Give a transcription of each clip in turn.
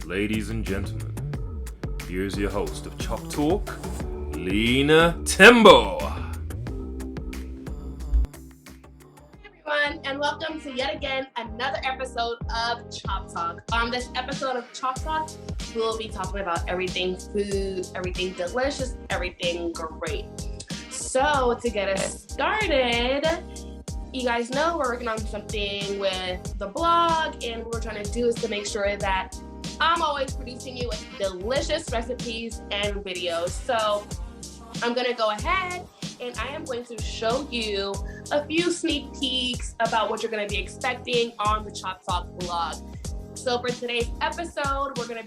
Ladies and gentlemen, here's your host of Chop Talk, Lena Tembo. And welcome to yet again another episode of Chop Talk. On this episode of Chop Talk, we'll be talking about everything food, everything delicious, everything great. So to get us started, you guys know we're working on something with the blog, and what we're trying to do is to make sure that I'm always producing you with delicious recipes and videos. So I'm gonna go ahead and I am going to show you a few sneak peeks about what you're gonna be expecting on the Chop Talk blog. So for today's episode, I'm gonna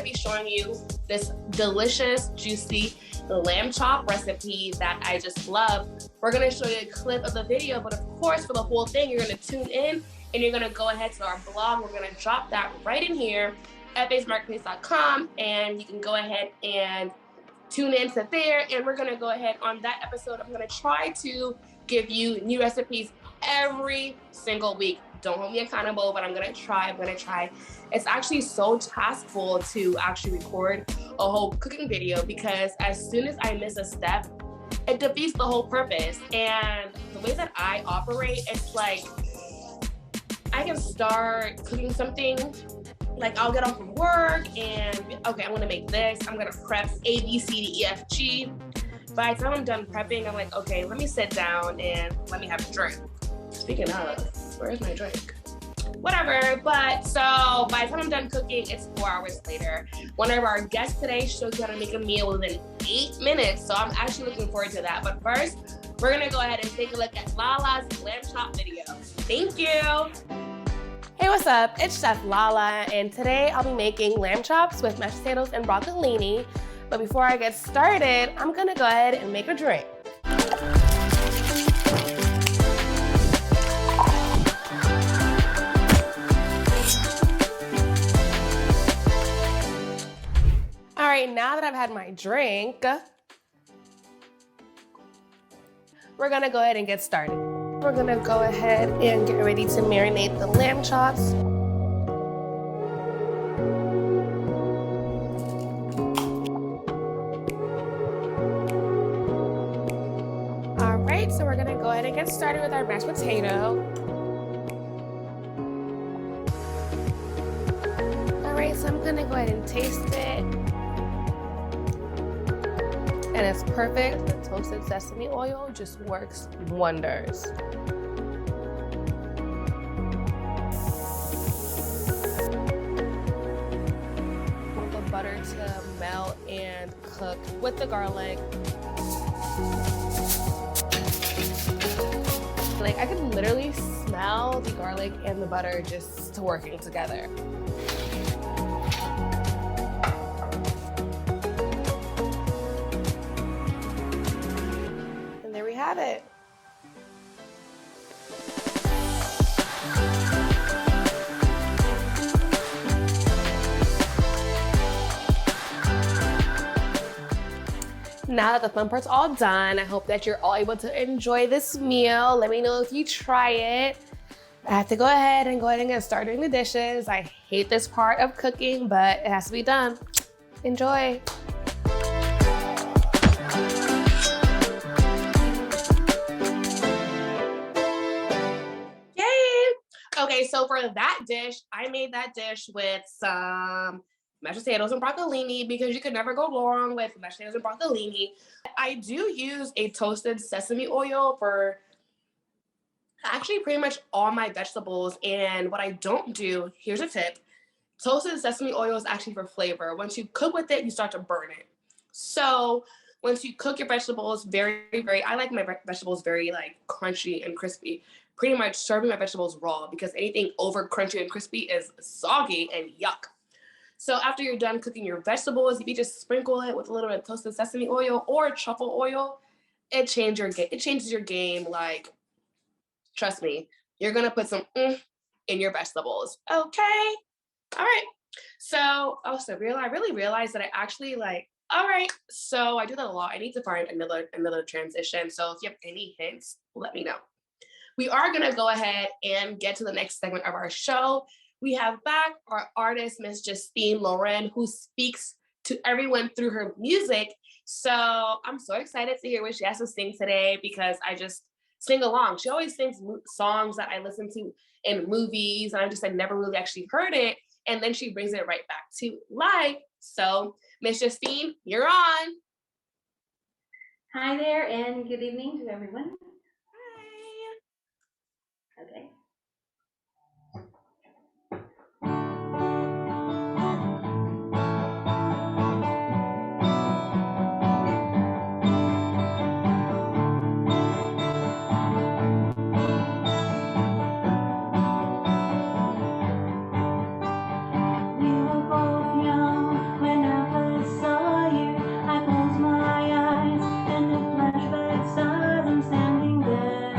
be showing you this delicious, juicy lamb chop recipe that I just love. We're gonna show you a clip of the video, but of course for the whole thing, you're gonna tune in and you're gonna go ahead to our blog. We're gonna drop that right in here at FAsMarketplace.com, and you can go ahead and tune into there, and we're gonna go ahead on that episode. I'm gonna try to give you new recipes every single week. Don't hold me accountable, but I'm gonna try. It's actually so taskful to actually record a whole cooking video because as soon as I miss a step, it defeats the whole purpose. And the way that I operate, it's like I can start cooking something. Like I'll get off from work and okay, I'm gonna make this. I'm gonna prep A, B, C, D, E, F, G. By the time I'm done prepping, I'm like, okay, let me sit down and let me have a drink. Speaking of, where's my drink? Whatever, but so by the time I'm done cooking, it's 4 hours later. One of our guests today shows you how to make a meal within 8 minutes. So I'm actually looking forward to that. But first, we're gonna go ahead and take a look at Lala's lamb chop video. Thank you. Hey, what's up? It's Chef Lala, and today I'll be making lamb chops with mashed potatoes and broccolini. But before I get started, I'm gonna go ahead and make a drink. All right, now that I've had my drink, we're gonna go ahead and get started. We're gonna go ahead and get ready to marinate the lamb chops. All right, so we're gonna go ahead and get started with our mashed potato. All right, so I'm gonna go ahead and taste it. And it's perfect. The toasted sesame oil just works wonders. Want the butter to melt and cook with the garlic. Like I can literally smell the garlic and the butter just working together. Have it. Now that the fun part's all done, I hope that you're all able to enjoy this meal. Let me know if you try it. I have to go ahead and get started doing the dishes. I hate this part of cooking, but it has to be done. Enjoy. Okay, so for that dish, I made that dish with some mashed potatoes and broccolini because you could never go wrong with mashed potatoes and broccolini. I do use a toasted sesame oil for actually pretty much all my vegetables. And what I don't do, here's a tip, toasted sesame oil is actually for flavor. Once you cook with it, you start to burn it. So once you cook your vegetables I like my vegetables very like crunchy and crispy. Pretty much serving my vegetables raw because anything over crunchy and crispy is soggy and yuck. So after you're done cooking your vegetables, if you just sprinkle it with a little bit of toasted sesame oil or truffle oil, it changes your game. Like, trust me, you're gonna put some in your vegetables. Okay, all right. So also I really realized that I actually like. All right, so I do that a lot. I need to find another transition. So if you have any hints, let me know. We are gonna go ahead and get to the next segment of our show, we have back our artist, Miss Justine Lauren, who speaks to everyone through her music. So I'm so excited to hear what she has to sing today because I just sing along. She always sings songs that I listen to in movies, and I just never really actually heard it. And then she brings it right back to life. So, Miss Justine, you're on. Hi there, and good evening to everyone. Hi. Okay. We were both young when I first saw you. I closed my eyes and the flashback stars. I'm standing there.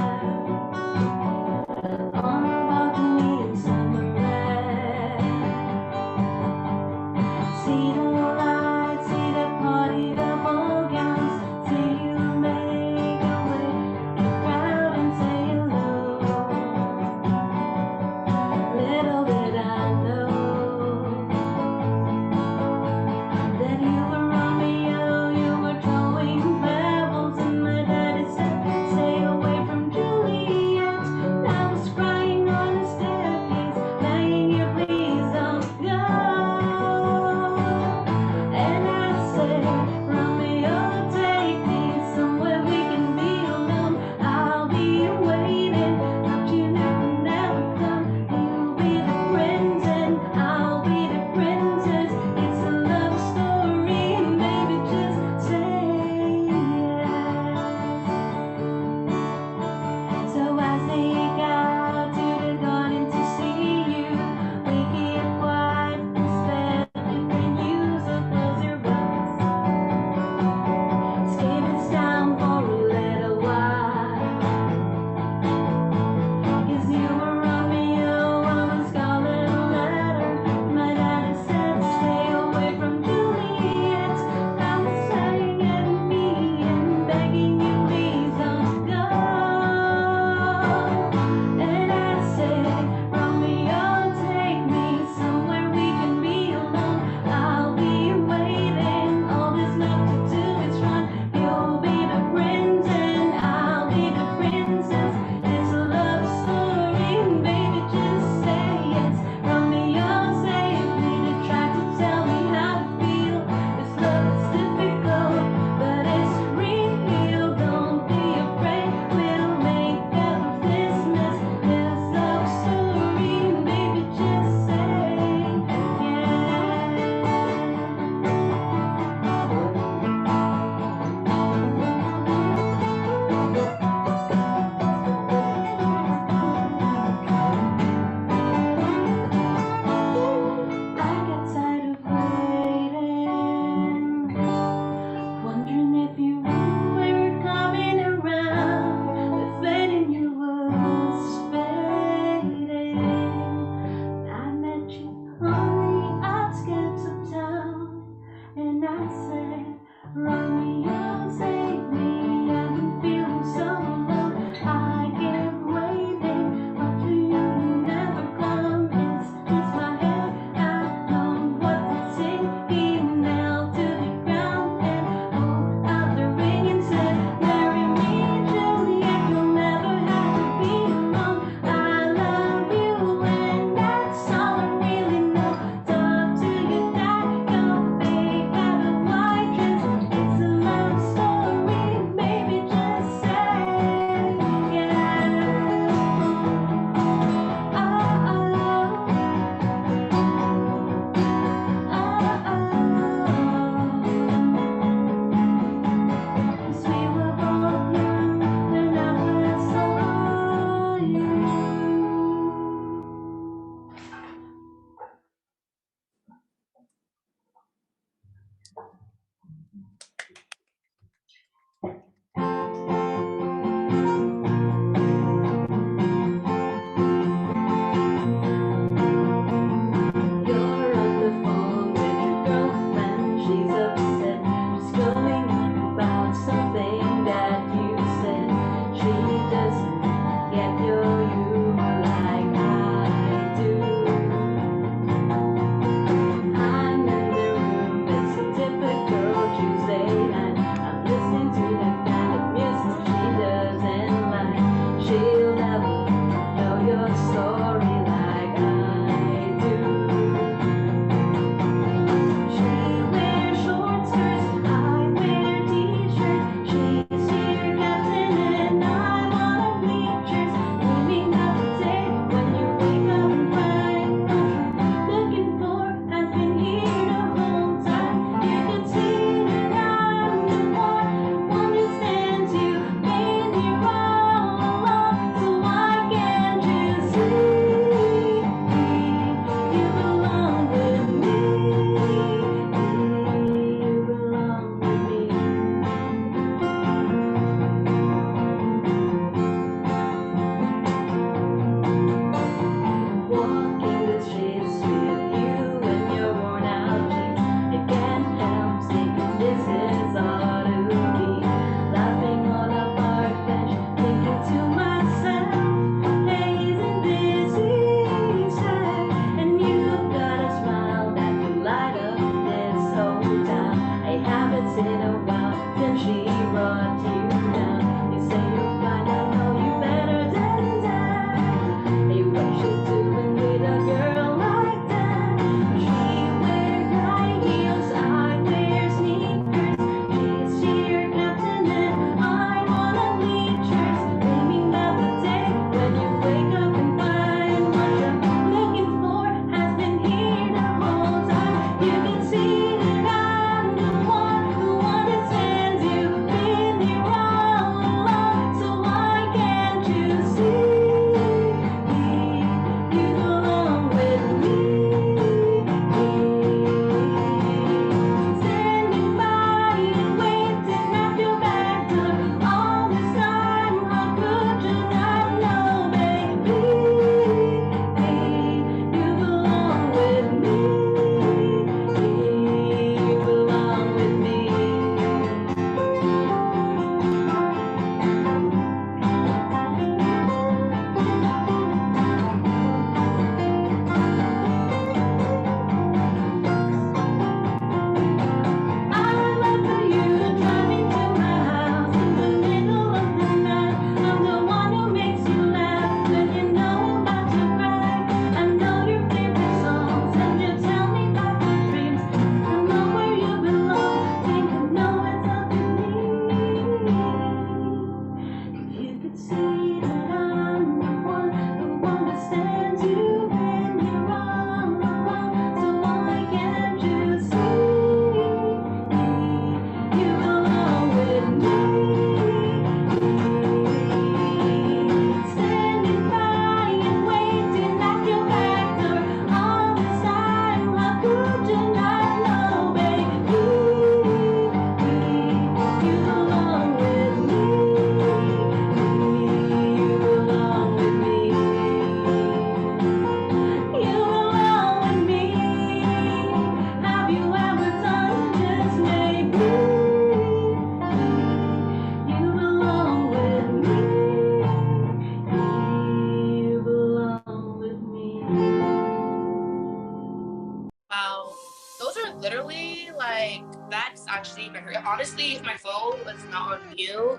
Those are literally like, that's actually very, honestly, if my phone was not on mute,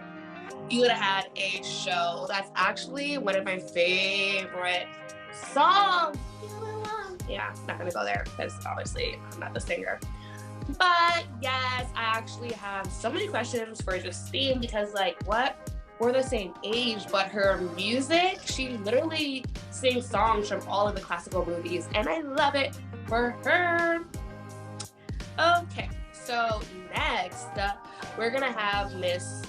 you would have had a show. That's actually one of my favorite songs. Yeah, not gonna go there because obviously I'm not the singer. But yes, I actually have so many questions for Justine because, like, what? We're the same age, but her music, she literally sings songs from all of the classical movies, and I love it for her. Okay, so next, we're gonna have Miss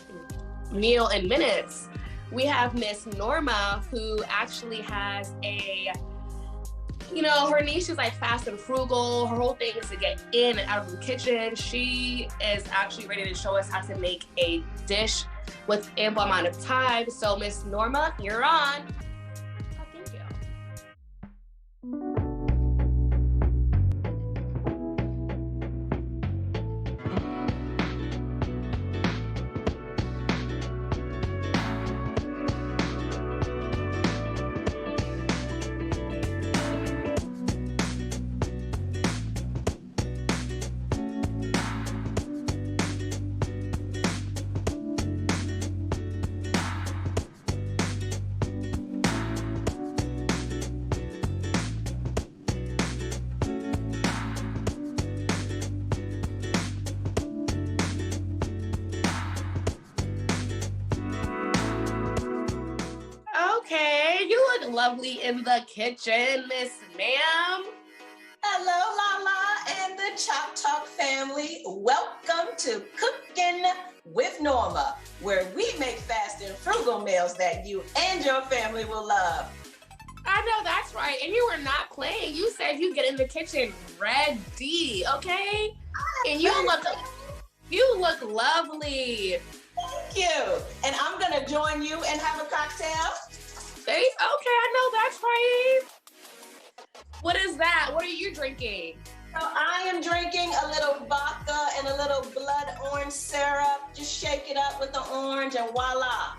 Meal in Minutes. We have Miss Norma, who actually has a, you know, her niche is like fast and frugal. Her whole thing is to get in and out of the kitchen. She is actually ready to show us how to make a dish with ample amount of time. So Miss Norma, you're on. Oh, thank you. Okay, you look lovely in the kitchen, Miss Ma'am. Hello, Lala and the Chop Talk family. Welcome to Cooking with Norma, where we make fast and frugal meals that you and your family will love. I know that's right. And you were not playing. You said you get in the kitchen ready, okay? And you look lovely. Thank you. And I'm going to join you and have a cocktail. Okay, I know that's right. What is that? What are you drinking? So I am drinking a little vodka and a little blood orange syrup. Just shake it up with the orange and voila.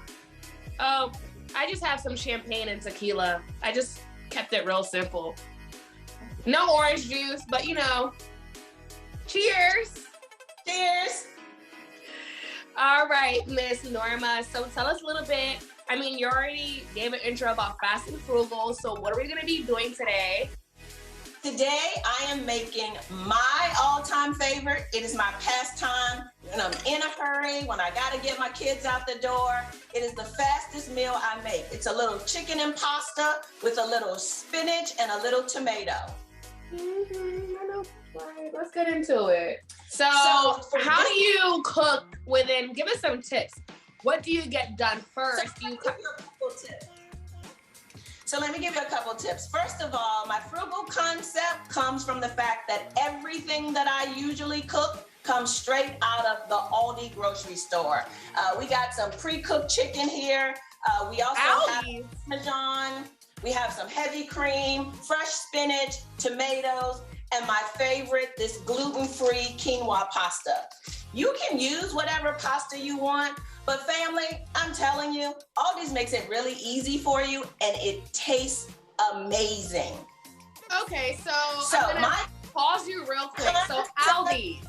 Oh, I just have some champagne and tequila. I just kept it real simple. No orange juice, but you know, cheers. Cheers. All right, Miss Norma. So tell us a little bit. I mean, you already gave an intro about fast and frugal. So what are we going to be doing today? Today, I am making my all-time favorite. It is my pastime when I'm in a hurry, when I got to get my kids out the door. It is the fastest meal I make. It's a little chicken and pasta with a little spinach and a little tomato. I know. Right. Let's get into it. So how this- do you cook within, give us some tips. What do you get done first? So let me give you a couple tips. First of all, my frugal concept comes from the fact that everything that I usually cook comes straight out of the Aldi grocery store. We got some pre-cooked chicken here. We also have Parmesan. We have some heavy cream, fresh spinach, tomatoes, and my favorite, this gluten-free quinoa pasta. You can use whatever pasta you want, but family, I'm telling you, Aldi's makes it really easy for you, and it tastes amazing. Okay, so So I'm gonna pause you real quick. So Aldi's.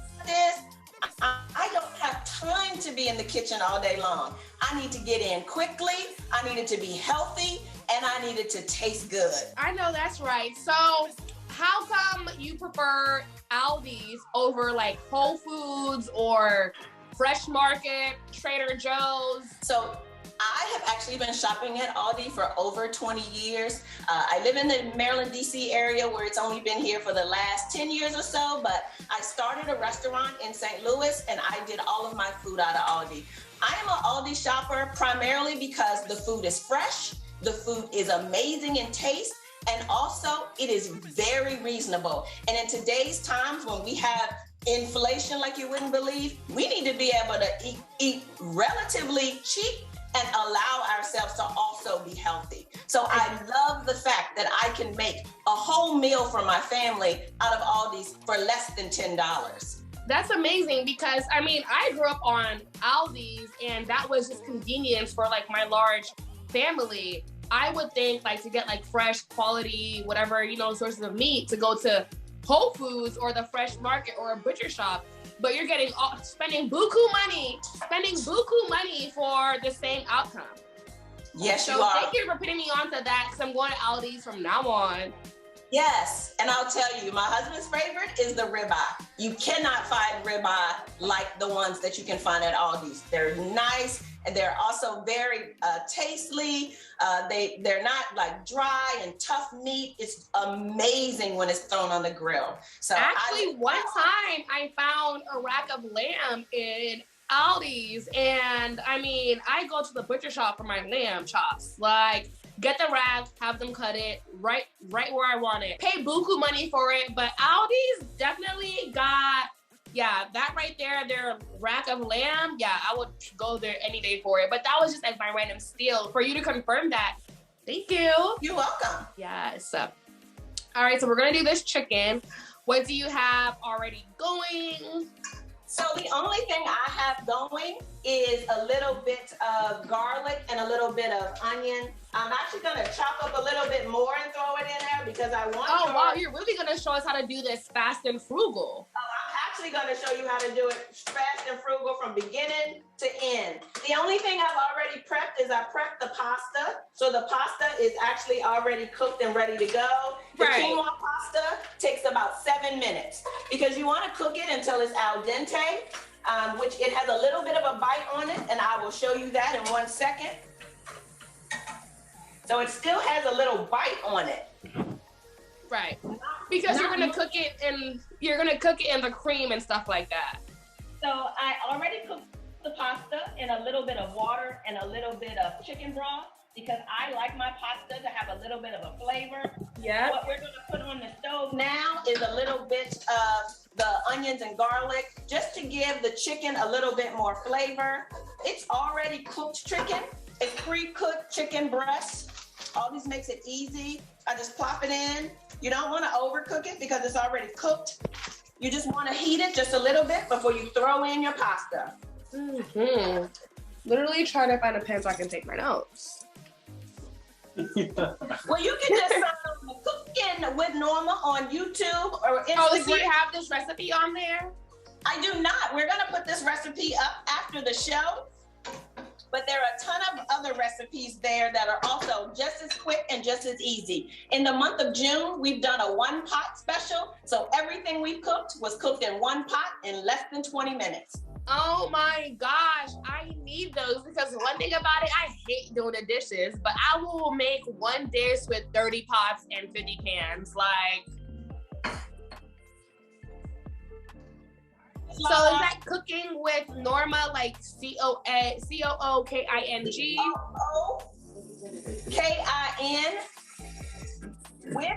I don't have time to be in the kitchen all day long. I need to get in quickly, I need it to be healthy, and I need it to taste good. I know that's right. So how come you prefer Aldi's over like Whole Foods or Fresh Market, Trader Joe's? So I have actually been shopping at Aldi for over 20 years. I live in the Maryland, DC area where it's only been here for the last 10 years or so, but I started a restaurant in St. Louis and I did all of my food out of Aldi. I am an Aldi shopper primarily because the food is fresh, the food is amazing in taste, and also it is very reasonable. And in today's times when we have inflation like you wouldn't believe, we need to be able to eat relatively cheap and allow ourselves to also be healthy. So I love the fact that I can make a whole meal for my family out of Aldi's for less than $10. That's amazing because I mean, I grew up on Aldi's and that was just convenience for like my large family. I would think like to get like fresh quality, whatever, you know, sources of meat to go to Whole Foods or the Fresh Market or a butcher shop, but you're getting spending buku money for the same outcome. Yes, So you are. thank you for putting me onto that, because I'm going to Aldi's from now on. Yes, and I'll tell you, my husband's favorite is the ribeye. You cannot find ribeye like the ones that you can find at Aldi's. They're nice, and they're also very tasty. They're not like dry and tough meat. It's amazing when it's thrown on the grill. So Actually, one time I found a rack of lamb in Aldi's, and I mean, I go to the butcher shop for my lamb chops. Like, get the rack, have them cut it right where I want it. Pay buku money for it, but Aldi's definitely got, yeah, that right there, their rack of lamb. Yeah, I would go there any day for it. But that was just like my random steal. For you to confirm that, thank you. You're welcome. Yes. All right, so we're gonna do this chicken. What do you have already going? So the only thing I have going is a little bit of garlic and a little bit of onion. I'm actually gonna chop up a little bit more and throw it in there because I want. Oh wow, you're really gonna show us how to do this fast and frugal. I'm actually gonna show you how to do it fast and frugal from beginning to end. The only thing I've already prepped is I prepped the pasta. So the pasta is actually already cooked and ready to go. The quinoa pasta takes about 7 minutes because you wanna cook it until it's al dente, which it has a little bit of a bite on it, and I will show you that in 1 second. So it still has a little bite on it. Right. Because you're gonna cook it in the cream and stuff like that. So I already cooked the pasta in a little bit of water and a little bit of chicken broth because I like my pasta to have a little bit of a flavor. Yeah. What we're gonna put on the stove now is a little bit of the onions and garlic just to give the chicken a little bit more flavor. It's already cooked chicken. It's pre-cooked chicken breast. Always makes it easy. I just plop it in. You don't want to overcook it because it's already cooked. You just want to heat it just a little bit before you throw in your pasta. Mm-hmm. Literally trying to find a pen so I can take my notes. Well, you can just cooking with Norma on YouTube or Instagram. Oh, so you have this recipe on there? I do not. We're going to put this recipe up after the show. But there are a ton of other recipes there that are also just as quick and just as easy. In the month of June, we've done a 1-pot special. So everything we cooked was cooked in 1 pot in less than 20 minutes. Oh my gosh, I need those because one thing about it, I hate doing the dishes, but I will make one dish with 30 pots and 50 pans. Like, so is that cooking with Norma, like COOKING? COOKIN with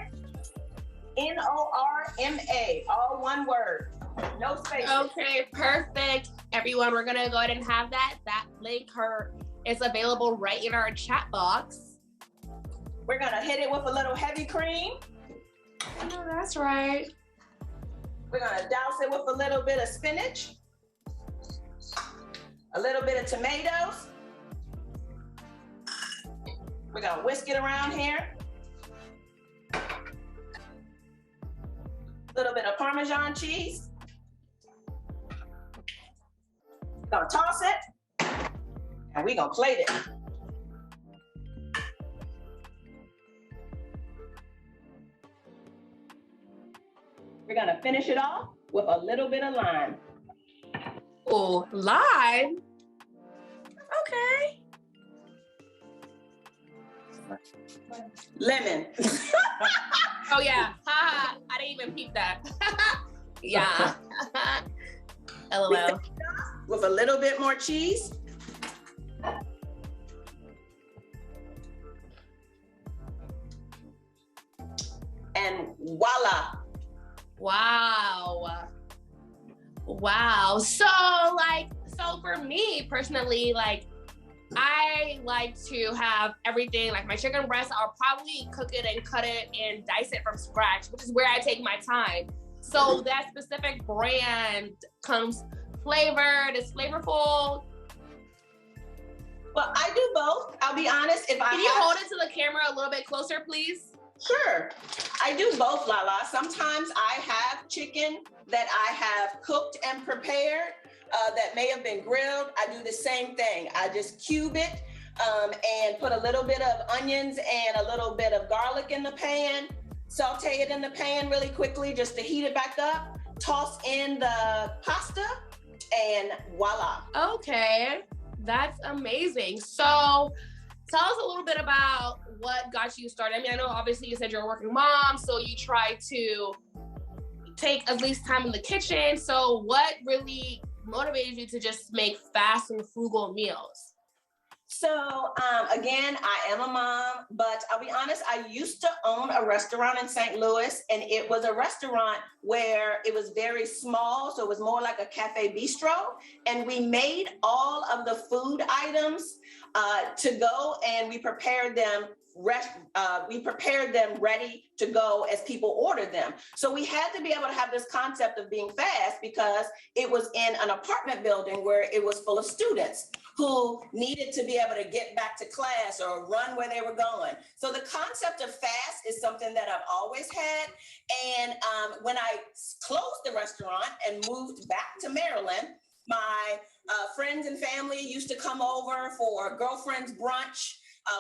NORMA, all one word, no space. Okay, perfect. Everyone, we're gonna go ahead and have that link is available right in our chat box. We're gonna hit it with a little heavy cream. Oh, that's right. We're gonna douse it with a little bit of spinach, a little bit of tomatoes. We're gonna whisk it around here. A little bit of Parmesan cheese. Gonna toss it, and we're gonna plate it. We're gonna finish it off with a little bit of lime. Oh, lime. Okay. Lemon. Oh yeah. Haha. I didn't even peep that. Yeah. LOL. With a little bit more cheese. And voila. Wow. Wow. So for me personally, like, I like to have everything, like my chicken breast, I'll probably cook it and cut it and dice it from scratch, which is where I take my time. So that specific brand comes flavored, it's flavorful. Well, I do both. I'll be honest. Can you hold it to the camera a little bit closer, please? Sure. I do both, Lala. Sometimes I have chicken that I have cooked and prepared that may have been grilled. I do the same thing. I just cube it and put a little bit of onions and a little bit of garlic in the pan, saute it in the pan really quickly just to heat it back up, toss in the pasta, and voila. Okay, that's amazing. So tell us a little bit about what got you started. I mean, I know obviously you said you're a working mom, so you try to take at least time in the kitchen. So what really motivated you to just make fast and frugal meals? So again, I am a mom, but I'll be honest, I used to own a restaurant in St. Louis, and it was a restaurant where it was very small. So it was more like a cafe bistro. And we made all of the food items to go, and we prepared them ready to go as people ordered them. So we had to be able to have this concept of being fast because it was in an apartment building where it was full of students who needed to be able to get back to class or run where they were going. So the concept of fast is something that I've always had. And when I closed the restaurant and moved back to Maryland, my friends and family used to come over for girlfriend's brunch.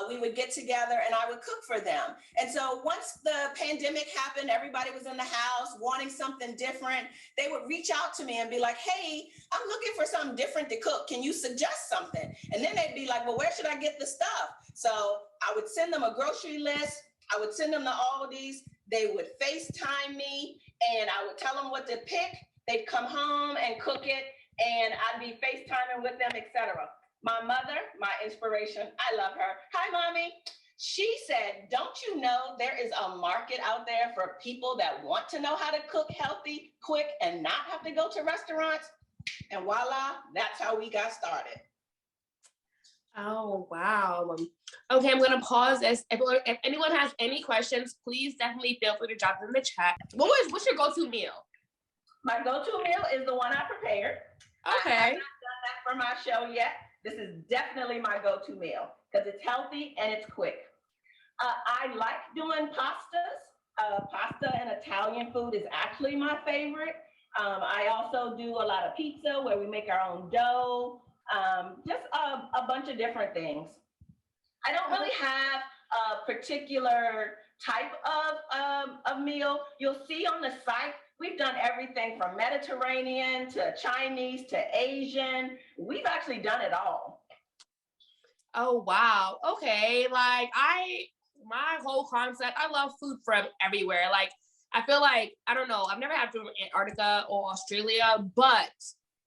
We would get together and I would cook for them. And so once the pandemic happened, everybody was in the house wanting something different. They would reach out to me and be like, hey, I'm looking for something different to cook. Can you suggest something? And then they'd be like, well, where should I get the stuff? So I would send them a grocery list. I would send them to Aldi's. They would FaceTime me and I would tell them what to pick. They'd come home and cook it and I'd be FaceTiming with them, etc. My mother, my inspiration, I love her. Hi, Mommy. She said, don't you know there is a market out there for people that want to know how to cook healthy, quick, and not have to go to restaurants? And voila, that's how we got started. Oh, wow. Okay, I'm going to pause this. If anyone has any questions, please definitely feel free to drop them in the chat. What's your go-to meal? My go-to meal is the one I prepared. Okay. I have not done that for my show yet. This is definitely my go-to meal because it's healthy and it's quick. I like doing pastas. Pasta and Italian food is actually my favorite. I also do a lot of pizza where we make our own dough. Just a bunch of different things. I don't really have a particular type of meal. You'll see on the site, we've done everything from Mediterranean to Chinese to Asian. We've actually done it all. Oh, wow. Okay. Like my whole concept, I love food from everywhere. Like, I feel like, I don't know, I've never had food from Antarctica or Australia, but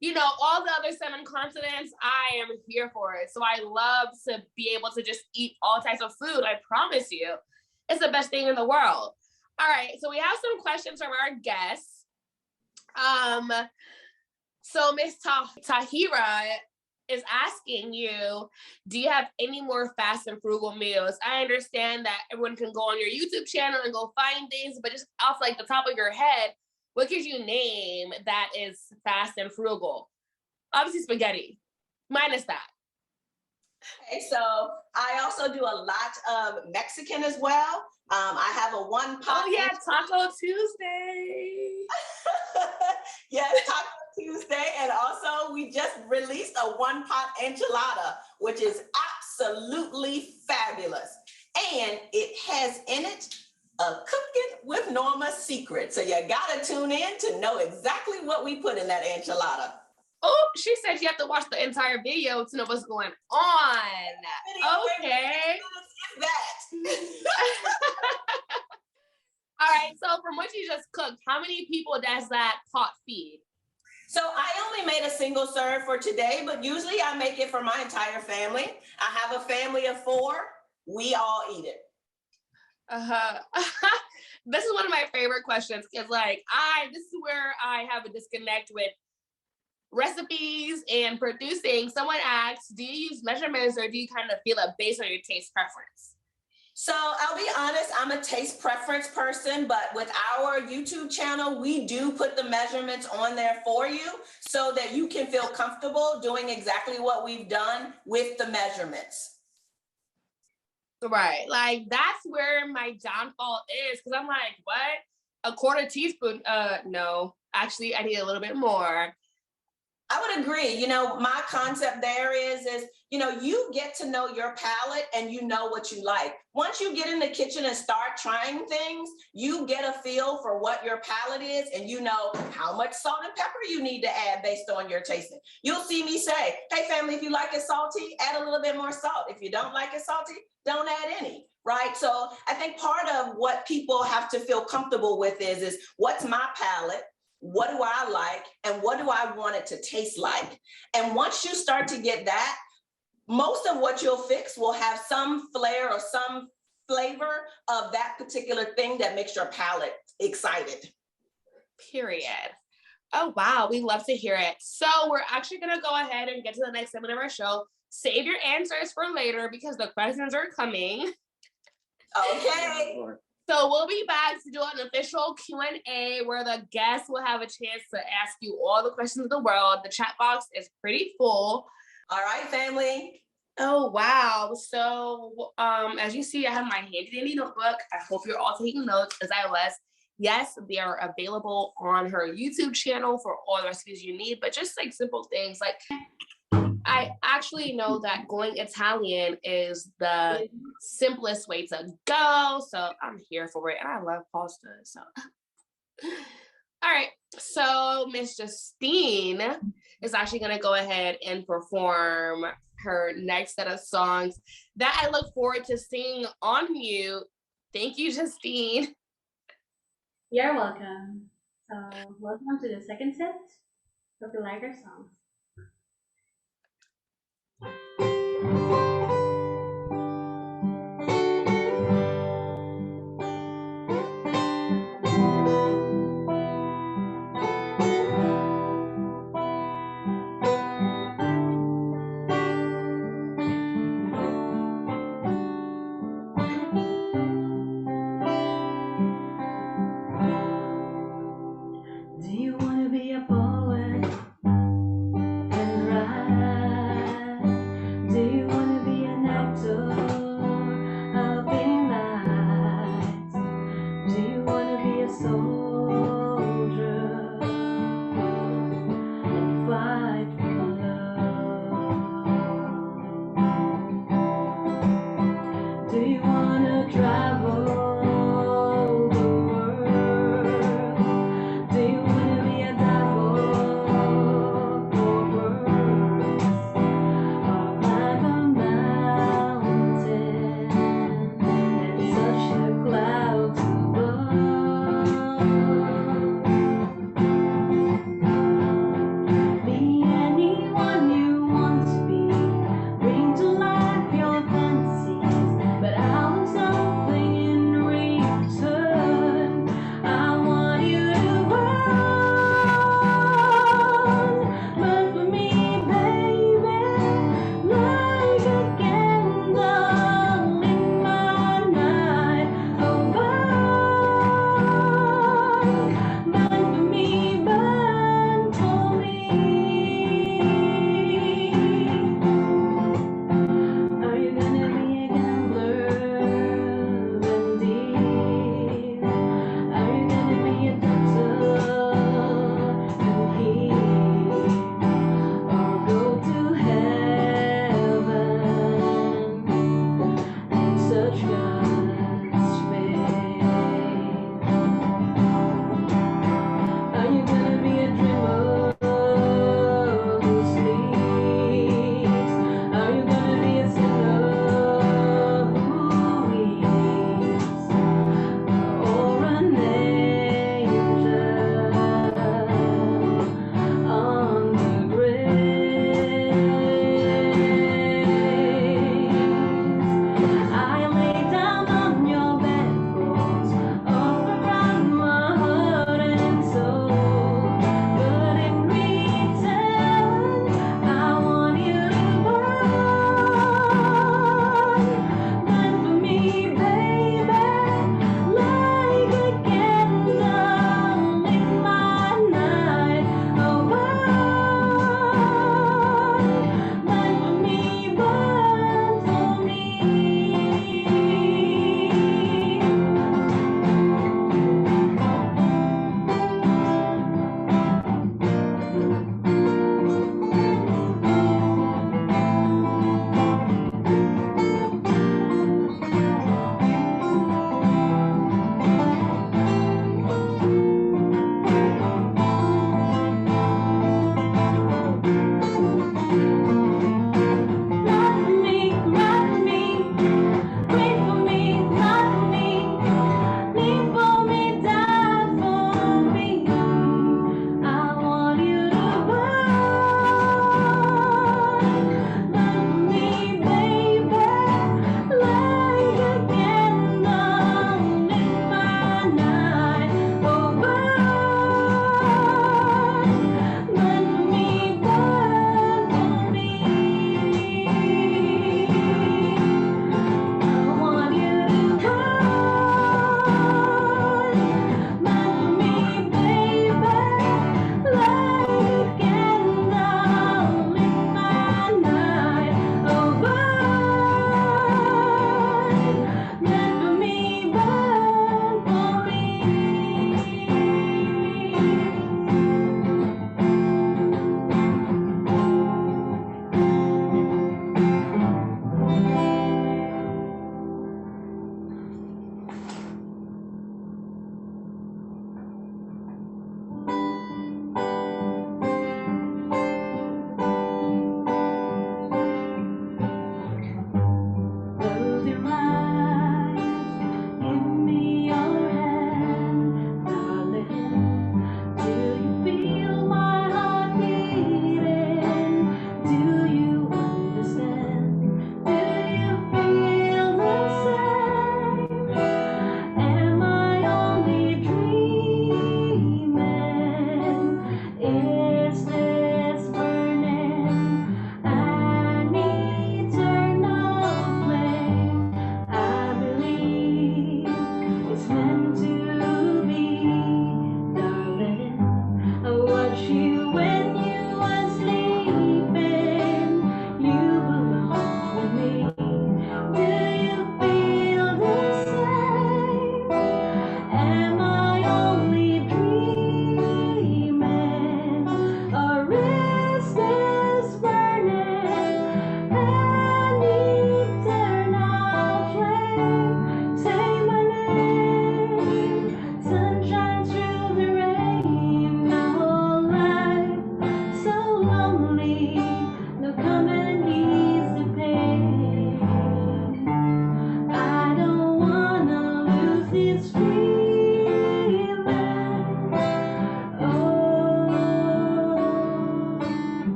you know, all the other 7 continents, I am here for it. So I love to be able to just eat all types of food. I promise you, it's the best thing in the world. All right, so we have some questions from our guests. So Miss Tahira is asking you, do you have any more fast and frugal meals? I understand that everyone can go on your YouTube channel and go find things, but just off like the top of your head, what could you name that is fast and frugal? Obviously spaghetti, minus that. Okay, so I also do a lot of Mexican as well. I have a one pot. Oh yeah, Taco Tuesday. Yes, Taco Tuesday. And also we just released a one pot enchilada, which is absolutely fabulous. And it has in it a cooking with Norma secret. So you gotta tune in to know exactly what we put in that enchilada. Oh, she said you have to watch the entire video to know what's going on. Okay. That. All right, so from what you just cooked, how many people does that pot feed? So I only made a single serve for today, but usually I make it for my entire family. I have a family of 4. We all eat it. This is one of my favorite questions because this is where I have a disconnect with recipes and producing. Someone asks, do you use measurements or do you kind of feel it based on your taste preference? So I'll be honest, I'm a taste preference person, but with our YouTube channel, we do put the measurements on there for you so that you can feel comfortable doing exactly what we've done with the measurements. Right. Like that's where my downfall is. Cause I'm like, what? A quarter teaspoon? No. Actually, I need a little bit more. I would agree. You know, my concept there is, you know, you get to know your palate and you know what you like. Once you get in the kitchen and start trying things, you get a feel for what your palate is and you know how much salt and pepper you need to add based on your tasting. You'll see me say, hey, family, if you like it salty, add a little bit more salt. If you don't like it salty, don't add any. Right. So I think part of what people have to feel comfortable with is what's my palate? What do I like? And what do I want it to taste like? And once you start to get that, most of what you'll fix will have some flair or some flavor of that particular thing that makes your palate excited. Period. Oh, wow. We love to hear it. So we're actually going to go ahead and get to the next segment of our show. Save your answers for later because the questions are coming. Okay. So we'll be back to do an official Q&A where the guests will have a chance to ask you all the questions of the world. The chat box is pretty full. All right, family. Oh, wow. So as you see, I have my handy dandy notebook. I hope you're all taking notes as I was. Yes, they are available on her YouTube channel for all the recipes you need, but just like simple things like I actually know that going Italian is the simplest way to go. So I'm here for it. And I love pasta. So all right. So Miss Justine is actually gonna go ahead and perform her next set of songs that I look forward to seeing on mute. Thank you, Justine. You're welcome. So welcome to the second set of the lighter songs. Do you wanna be a poet?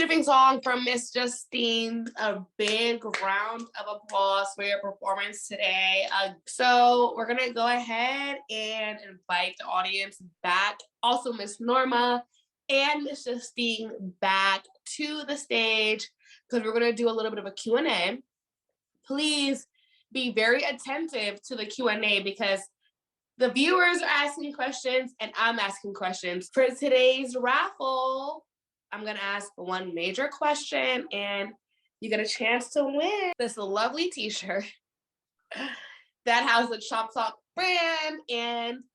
Beautiful song from Miss Justine. A big round of applause for your performance today. So we're gonna go ahead and invite the audience back. Also, Miss Norma and Miss Justine back to the stage because we're gonna do a little bit of a Q&A. Please be very attentive to the Q&A because the viewers are asking questions and I'm asking questions. For today's raffle, I'm gonna ask one major question and you get a chance to win this lovely t-shirt that has the Chop Talk brand. And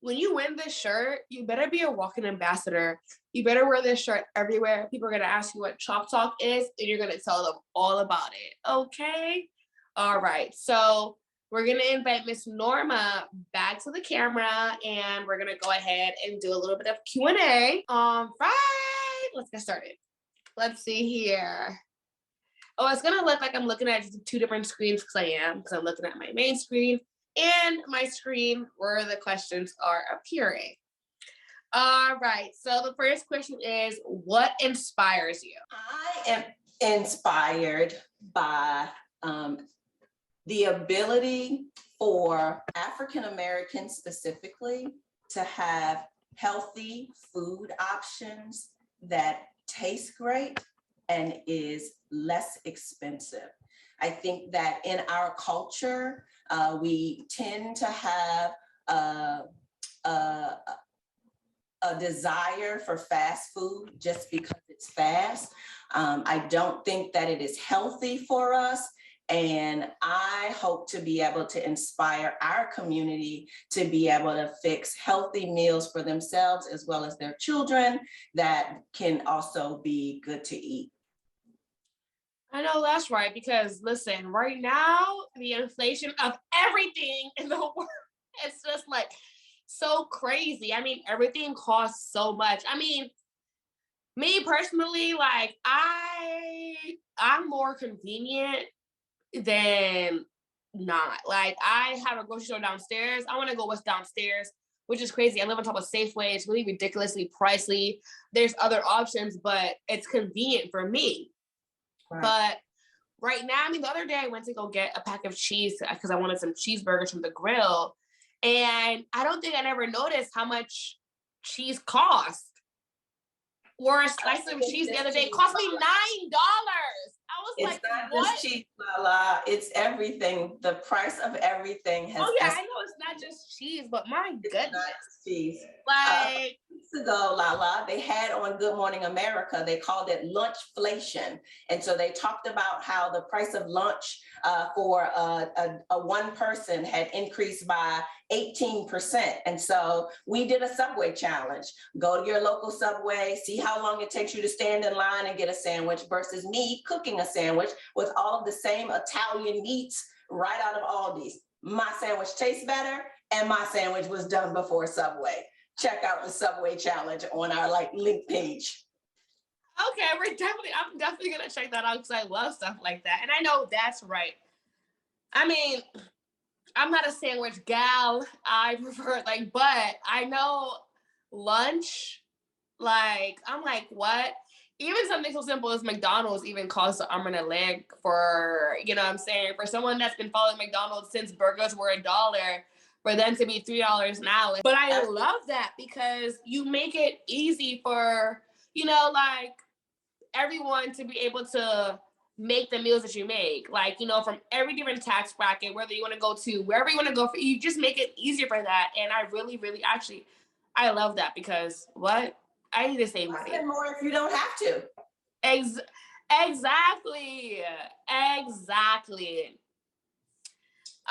when you win this shirt, you better be a walking ambassador. You better wear this shirt everywhere. People are gonna ask you what Chop Talk is and you're gonna tell them all about it, okay? All right, so we're gonna invite Miss Norma back to the camera and we're gonna go ahead and do a little bit of Q&A. All right, let's get started. Let's see here. Oh, it's gonna look like I'm looking at two different screens because I'm looking at my main screen and my screen where the questions are appearing. All right, so the first question is, what inspires you? I am inspired by the ability for African Americans specifically to have healthy food options that taste great and is less expensive. I think that in our culture, we tend to have a desire for fast food just because it's fast. I don't think that it is healthy for us. And I hope to be able to inspire our community to be able to fix healthy meals for themselves as well as their children that can also be good to eat. I know that's right, because listen, right now, the inflation of everything in the world, it's just like so crazy. I mean, everything costs so much. I mean, me personally, like I'm more convenient than not. Like I have a grocery store downstairs. I want to go what's downstairs, which is crazy. I live on top of Safeway. It's really ridiculously pricey. There's other options, but it's convenient for me. Right. But right now, I mean, the other day I went to go get a pack of cheese because I wanted some cheeseburgers from the grill. And I don't think I ever noticed how much cheese cost. Or a slice of cheese the other day cost me $9. I was it's like, not what? Just cheese, Lala. It's everything. The price of everything has. Oh yeah, I know it's not just cheese, but my goodness, not cheese. Like weeks ago, Lala, they had on Good Morning America. They called it lunchflation, and so they talked about how the price of lunch for a one person had increased by 18%. And so we did a Subway challenge. Go to your local Subway, see how long it takes you to stand in line and get a sandwich versus me cooking a sandwich with all of the same Italian meats right out of Aldi's. My sandwich tastes better and my sandwich was done before Subway. Check out the Subway challenge on our link page. Okay, I'm definitely gonna check that out because I love stuff like that. And I know that's right. I mean, I'm not a sandwich gal. I prefer but I know lunch, I'm like, what? Even something so simple as McDonald's even costs an arm and a leg for, you know what I'm saying? For someone that's been following McDonald's since burgers were $1, for them to be $3 now. But I love that because you make it easy for, everyone to be able to make the meals that you make, from every different tax bracket, whether you want to go to wherever you want to go, you just make it easier for that. And I really, really actually, I love that because I need to save money. Spend more if you don't have to. Exactly.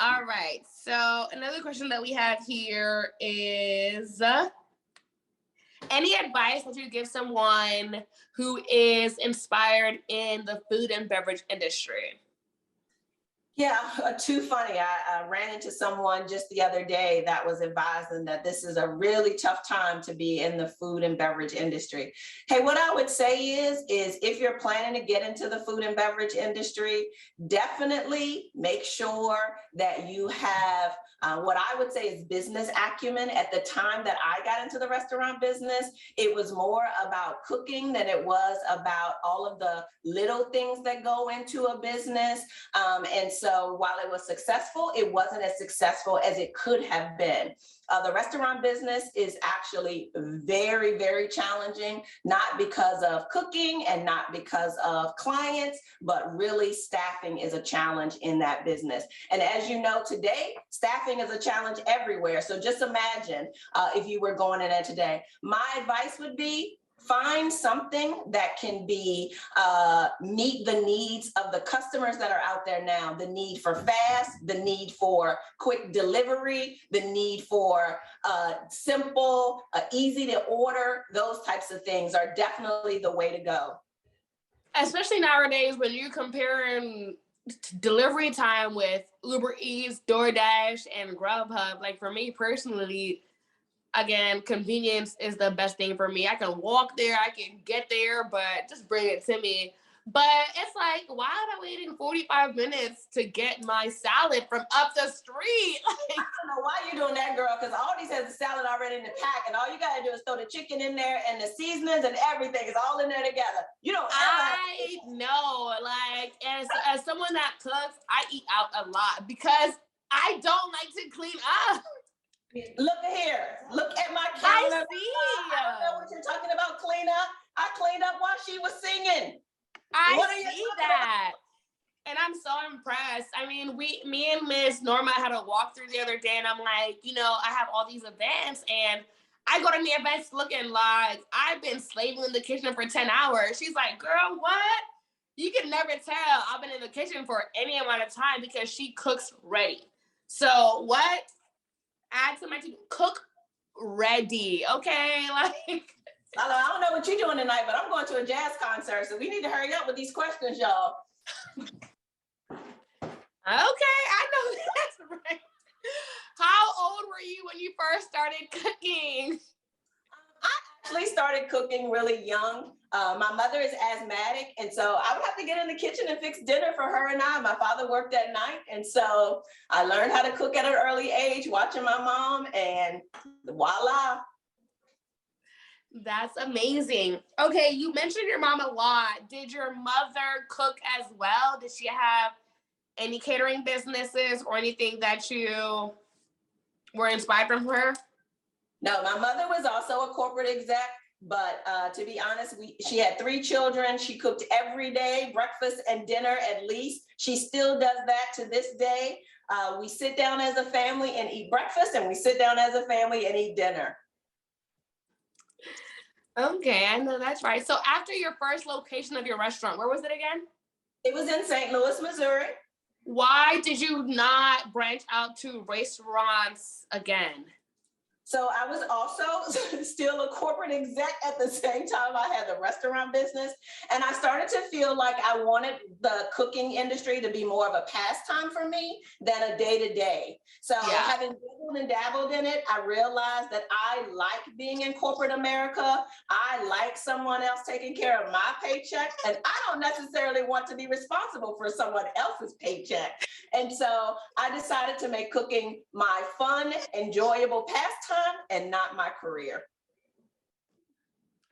All right. So another question that we have here is, any advice that you give someone who is inspired in the food and beverage industry? Yeah, too funny. I ran into someone just the other day that was advising that this is a really tough time to be in the food and beverage industry. Hey, what I would say is if you're planning to get into the food and beverage industry, definitely make sure that you have what I would say is business acumen. At the time that I got into the restaurant business, it was more about cooking than it was about all of the little things that go into a business. And so while it was successful, it wasn't as successful as it could have been. The restaurant business is actually very, very challenging, not because of cooking and not because of clients, but really staffing is a challenge in that business. And as you know, today, staffing is a challenge everywhere. So just imagine if you were going in there today. My advice would be find something that can be meet the needs of the customers that are out there now. The need for fast, the need for quick delivery, the need for simple, easy to order. Those types of things are definitely the way to go. Especially nowadays when you're comparing delivery time with Uber Eats, DoorDash, and Grubhub. Like for me personally, again, convenience is the best thing for me. I can walk there, I can get there, but just bring it to me. But it's like, why am I waiting 45 minutes to get my salad from up the street? I don't know why you're doing that, girl, because Aldi's has the salad already in the pack, and all you gotta do is throw the chicken in there, and the seasonings and everything is all in there together. You don't I know, like, as someone that cooks, I eat out a lot because I don't like to clean up. Look here. Look at my I calendar. see. I don't know what you're talking about, clean up. I cleaned up while she was singing. What are you I see talking that. And I'm so impressed. I mean, me and Miss Norma had a walkthrough the other day, and I'm like, I have all these events, and I go to the events looking like I've been slaving in the kitchen for 10 hours. She's like, girl, what? You can never tell I've been in the kitchen for any amount of time because she cooks ready. So what? Add to my cook ready, okay? Like, I don't know what you're doing tonight, but I'm going to a jazz concert, so we need to hurry up with these questions, y'all. Okay, I know that's right. How old were you when you first started cooking? I actually started cooking really young. My mother is asthmatic, and so I would have to get in the kitchen and fix dinner for her and I. My father worked at night, and so I learned how to cook at an early age, watching my mom, and voila. That's amazing. Okay, you mentioned your mom a lot. Did your mother cook as well? Did she have any catering businesses or anything that you were inspired from her? No, my mother was also a corporate exec, but to be honest, she had 3 children. She cooked every day, breakfast and dinner at least. She still does that to this day. We sit down as a family and eat breakfast, and we sit down as a family and eat dinner. Okay, I know that's right. So after your first location of your restaurant, where was it again? It was in St. Louis, Missouri. Why did you not branch out to restaurants again? So I was also still a corporate exec at the same time I had the restaurant business. And I started to feel like I wanted the cooking industry to be more of a pastime for me than a day-to-day. So having dabbled in it, I realized that I like being in corporate America. I like someone else taking care of my paycheck. And I don't necessarily want to be responsible for someone else's paycheck. And so I decided to make cooking my fun, enjoyable pastime and not my career.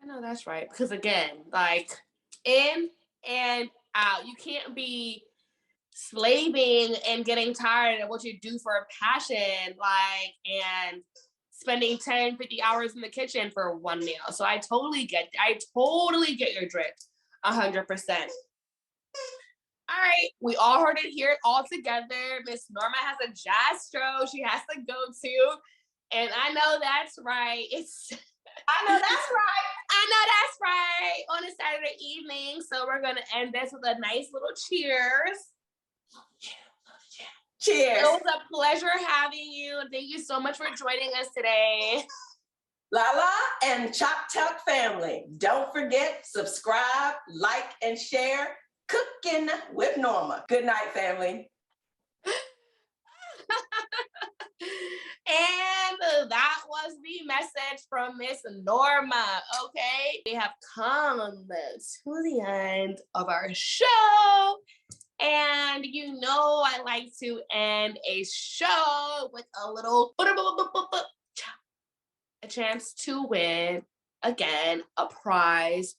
I know that's right. Because again, like in and out, you can't be slaving and getting tired of what you do for a passion, like, and spending 10, 50 hours in the kitchen for one meal. So I totally get your drift 100%. All right, we all heard it here all together. Miss Norma has a jazz show she has to go to. And I know that's right. I know that's right on a Saturday evening. So we're going to end this with a nice little cheers. Cheers. It was a pleasure having you. Thank you so much for joining us today. Lala and Chop Talk family, don't forget, subscribe, like, and share Cooking with Norma. Good night, family. was the message from Miss Norma. Okay, we have come to the end of our show. And you know, I like to end a show with a little a chance to win again a prize.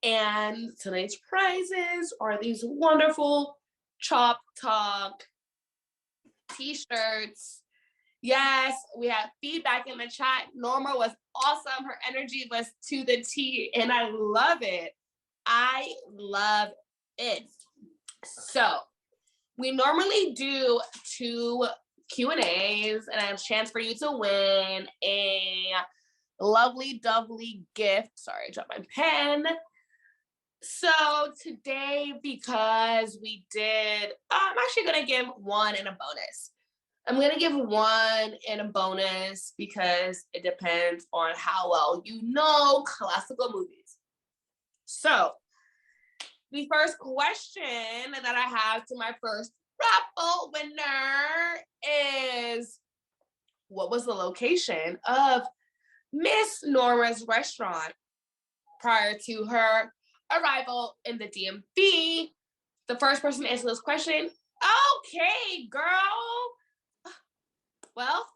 And tonight's prizes are these wonderful Chop Talk t-shirts. Yes, we have feedback in the chat. Norma was awesome. Her energy was to the T, and I love it. I love it. So we normally do 2 Q&As and a chance for you to win a lovely, doubly gift. Sorry, I dropped my pen. So today, because we did, I'm actually going to give one and a bonus. I'm going to give one and a bonus because it depends on how well you know classical movies. So the first question that I have to my first raffle winner is, what was the location of Miss Norma's restaurant prior to her arrival in the DMV? The first person to answer this question. Okay, girl. Well,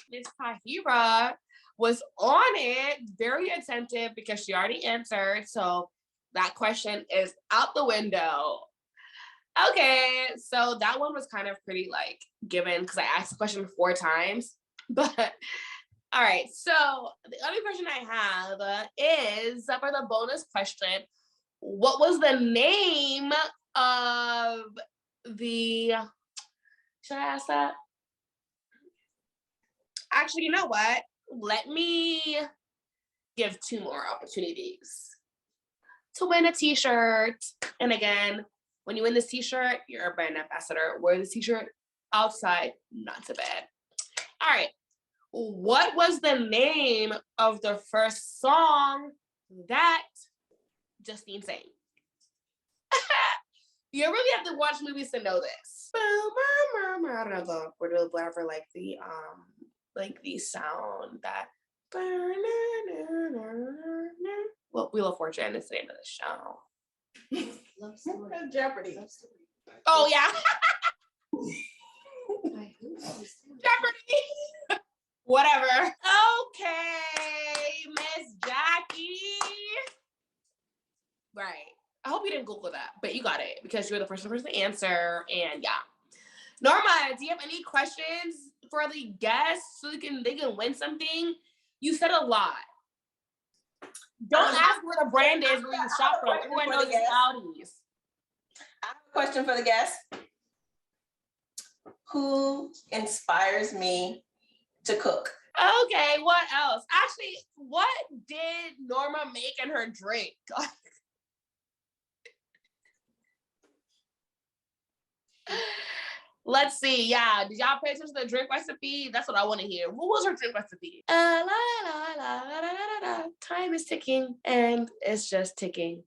Miss Tahira was on it, very attentive because she already answered. So that question is out the window. Okay, so that one was kind of pretty like given because I asked the question 4 times. But all right, so the other question I have is for the bonus question, what was the name of the, should I ask that? Actually, you know what? Let me give 2 more opportunities to win a t-shirt. And again, when you win this t-shirt, you're a brand ambassador. Wear this t-shirt outside, not so bad. All right. What was the name of the first song that Justine sang? You really have to watch movies to know this. I don't know whatever like the sound that. Well, Wheel of Fortune is the name of the show. Jeopardy. Oh yeah. Jeopardy. Whatever. Okay, Miss Jackie. Right. I hope you didn't Google that, but you got it because you were the first person to answer. And yeah. Norma, do you have any questions for the guests so they can win something? You said a lot. Don't ask where the brand is where you shop from. Everyone knows it's Audis. I have a question for the guests. Who inspires me to cook? Okay, what else? Actually, what did Norma make in her drink? Let's see. Yeah, did y'all pay attention to the drink recipe? That's what I want to hear. What was her drink recipe? La, la, la, la, la, la, la. Time is ticking, and it's just ticking.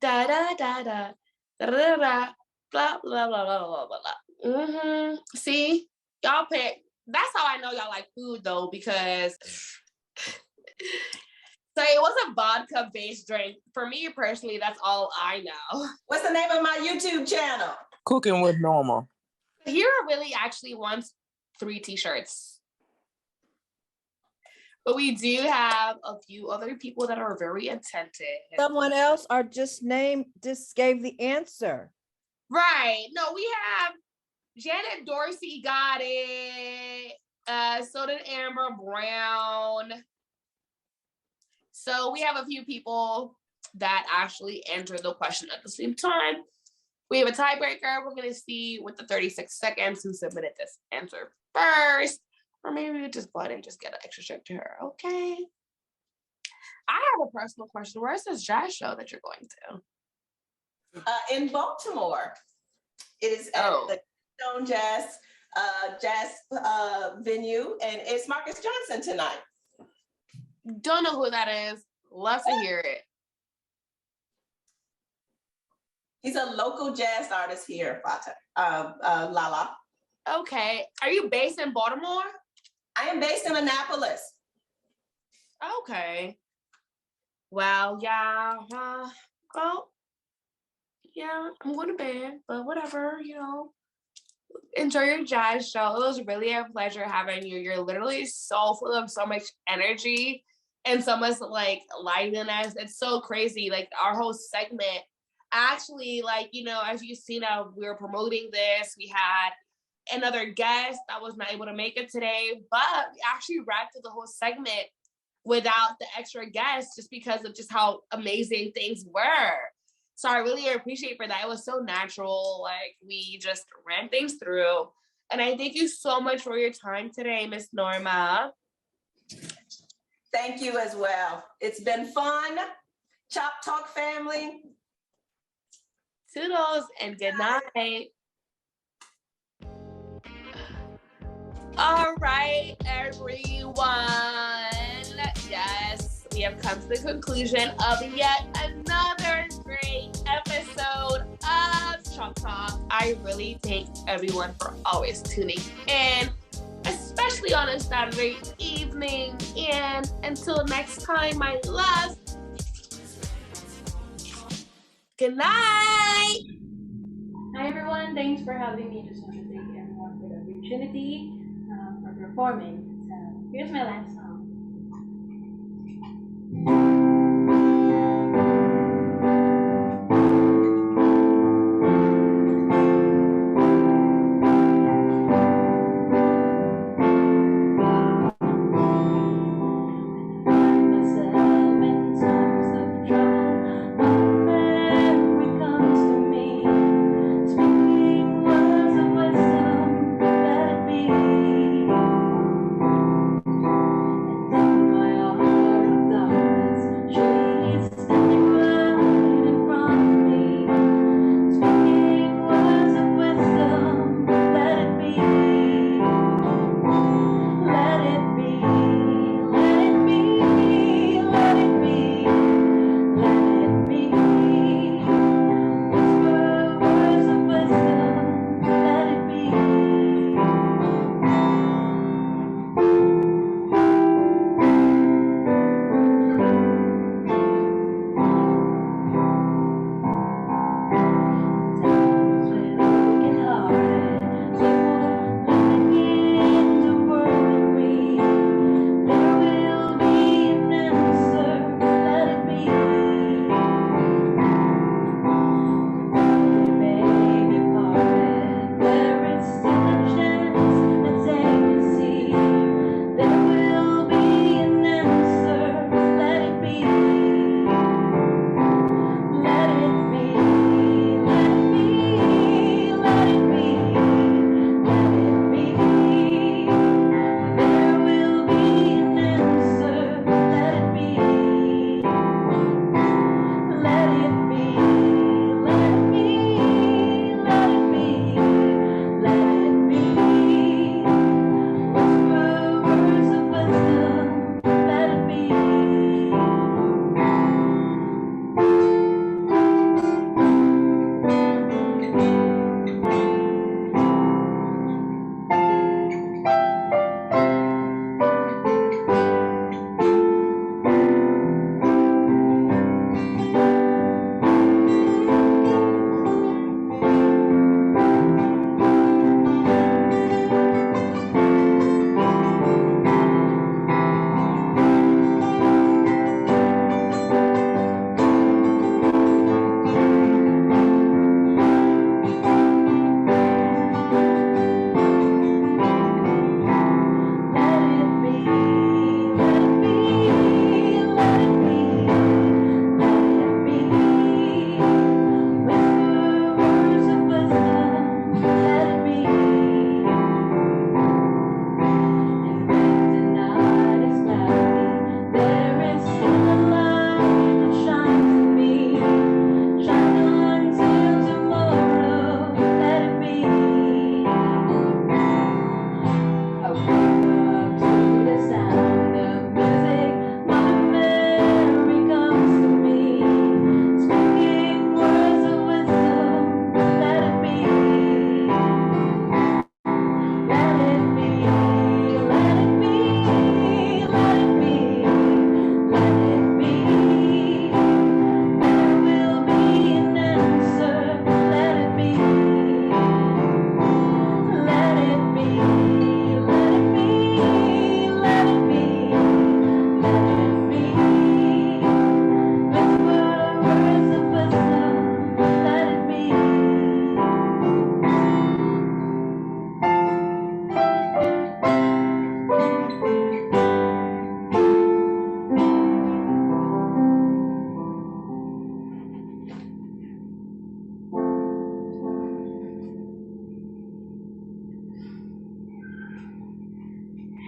Da da da da da da da. Blah blah blah blah blah blah blah. See, y'all pick. That's how I know y'all like food though, because so it was a vodka-based drink. For me personally, that's all I know. What's the name of my YouTube channel? Cooking with Norma. Hira really actually wants 3 t-shirts. But we do have a few other people that are very attentive. Someone else or just gave the answer. Right. No, we have Janet Dorsey got it. So did Amber Brown. So we have a few people that actually answered the question at the same time. We have a tiebreaker. We're going to see with the 36 seconds who submitted this answer first. Or maybe we just go ahead and just get an extra shirt to her. Okay. I have a personal question. Where's this jazz show that you're going to? In Baltimore. It is at the Stone Jazz venue, and it's Marcus Johnson tonight. Don't know who that is. Love to hear it. He's a local jazz artist here, Lala. Okay. Are you based in Baltimore? I am based in Annapolis. Okay. Well, yeah. Well, yeah, I'm going to bed, but whatever, enjoy your jazz show. It was really a pleasure having you. You're literally so full of so much energy and so much like liveliness. It's so crazy. Like our whole segment, actually, like, as you see now, we were promoting this. We had another guest that was not able to make it today, but we actually wrapped through the whole segment without the extra guests just because of just how amazing things were. So I really appreciate for that. It was so natural. Like we just ran things through. And I thank you so much for your time today, Miss Norma. Thank you as well. It's been fun. Chop Talk family. Toodles and good night. All right, everyone. Yes, we have come to the conclusion of yet another great episode of Chop Talk. I really thank everyone for always tuning in, especially on a Saturday evening. And until next time, my love. Good night. Hi everyone, thanks for having me. Just want to thank everyone for the opportunity for performing. So here's my last song.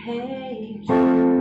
Hey Jude.